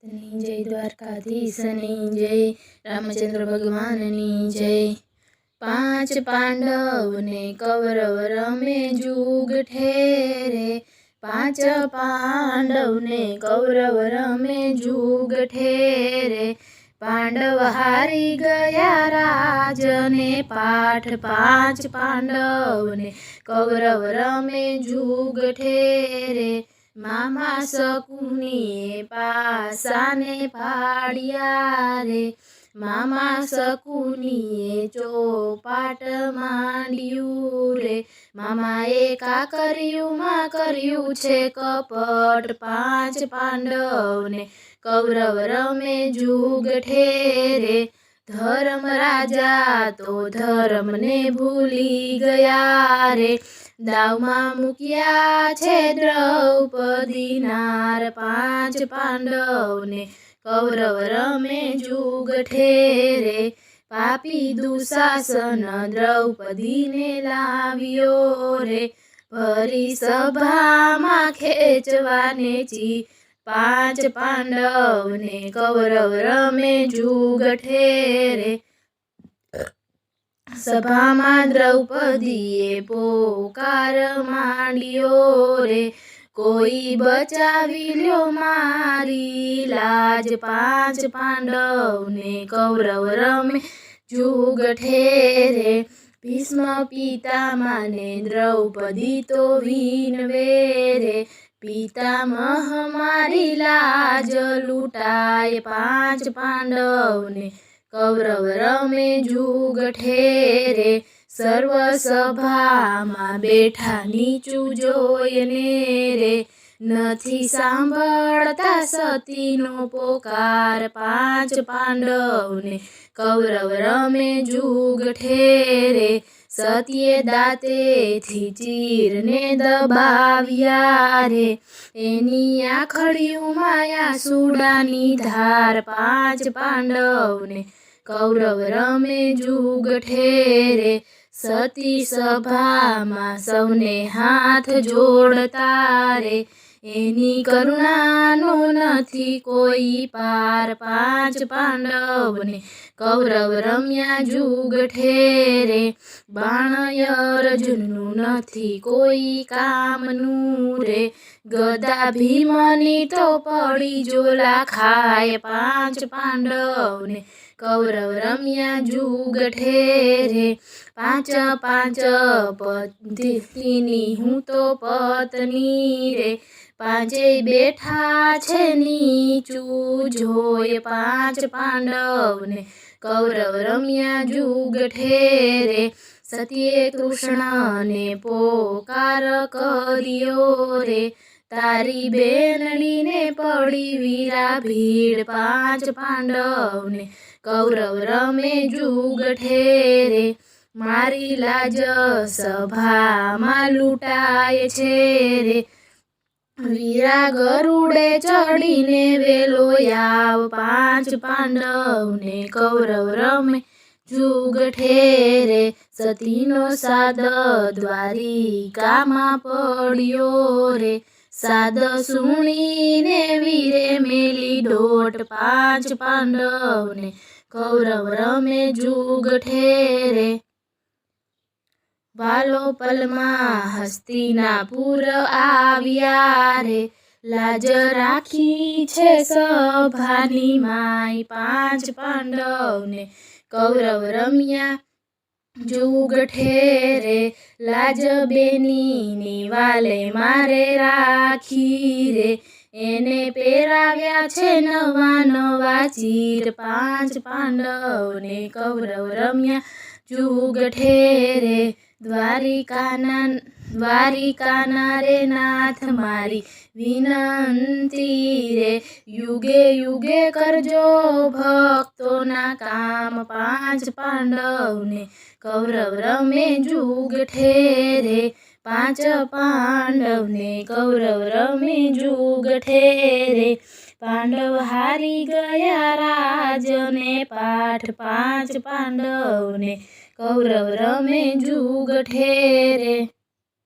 जय द्वारकाधीशनी जय रामचंद्र भगवाननी जय। 5 पांडव ने कौरव रमे जुग ठेरे। 5 पांडव ने कौरव रमे जुग ठेरे। पांडव हारी गया राज ने पाठ। 5 पांडव ने कौरव रमे जुग ठेरे। मामा शकुनीए पासा ने पाड़िया रे। मामा शकुनीए चौपाट मांड्यू रे। मामाए काकरियुमां कर्यु छे कपट। 5 पांडव ने कौरव रमे जुग ठेरे। धर्म राजा तो धर्म ने भूली गया रे। दावमा मूक्या छे द्रौपदी नार। 5 पांडव ने कौरव रमे जुग ठेरे। पापी दुशासन द्रौपदी ने लाव्यो रे। भरी सभा में खेचवाने ची। 5 पांडव ने कौरव रमे जुग ठेरे। सभा में द्रौपदीए पोकार मांड्यो रे। कोई बचावी ल्यो मारी लाज। 5 पांडव ने कौरव रमे जुग ठेरे। भीष्म पितामह ने द्रौपदी तो वीनवे रे। पितामह मारी लाज लूटाय। 5 पांडव ने कौरव रमे जुग ठेरे। सर्व सभा में बैठा नीचू जोईने रे। नथी सांभळता सतीनो पोकार। 5 पांडव ने कौरव रमे जुग ठेरे। सतीए दातेथी चीरने दबाव्या रे। एनी आखड़ियुमां आंसुडानी धार। 5 पांडव ने कौरव रमे जुग ठेरे। सती सभा में सौने हाथ जोड़ता रे। एनी करुणानो नथी कोई पार। 5 पांडव ने कौरव रम्या जुग ठेरे। बाण अर्जुननु नथी कोई कामनु रे। गदा भीमनी तो पड़ी जोला खाए। 5 पांडव ने कौरव रम्या जुग ठेरे। 5 पतिनी हूँ तो पत्नी रे। 5 बैठा छे नीचू जोय। 5 पांडव ने कौरव रम्या जुग ठेरे। सतीए कृष्ण ने पोकार कर्यो रे। तारी बेनड़ी ने पड़ी वीरा भीड़। 5 पांडव ने कौरव रमे जुग ठेरे। मारी लाज सभा में लूटाय छे रे। वीरा गरुड़े चढ़ीने वेलो आव। 5 पांडव ने कौरव रमे जुग ठेरे। सतीनो साद द्वारिका में पड्यो रे। साद सुणीने वीरे मेली डोट। 5 पांडव ने कौरव रमे जुग ठेरे। वालो पलमा हस्तिनापुर आव्या रे। लाज राखी छे सभानी माय। 5 पांडव ने कौरव रम्या जुग ठेरे। लाज बेनी वाले मारे राखी रे। एने पेराव्या छे नवा नवा चीर। 5 पांडव ने कौरव रम्या जुग ठेरे। द्वारिका रे नाथ मारी विनंती रे। युगे युगे करजो भक्तो ना काम। 5 पांडव ने कौरव रमे जुग ठेरे। 5 पांडव ने कौरव रमे जुग ठेरे। पांडव हारी गया राज ने पाठ। 5 पांडव ने कौरव रमे जुग ठेरे।